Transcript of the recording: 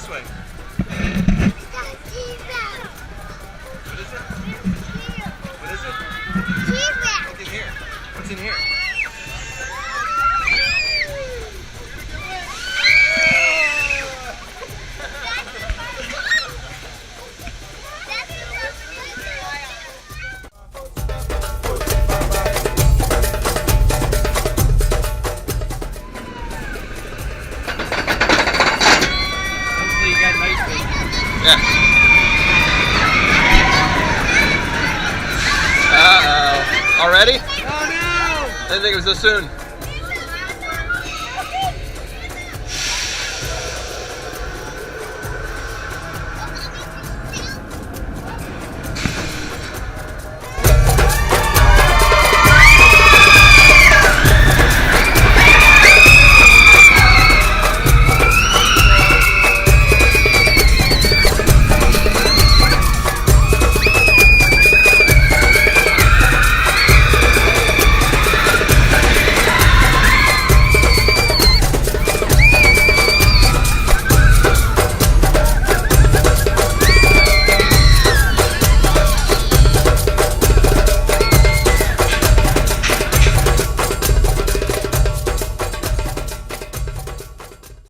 this way. What is it? What is it? Look in here. What's in here? Hopefully you got nice things. Yeah. Uh-oh. Already? Oh no! I didn't think it was this soon.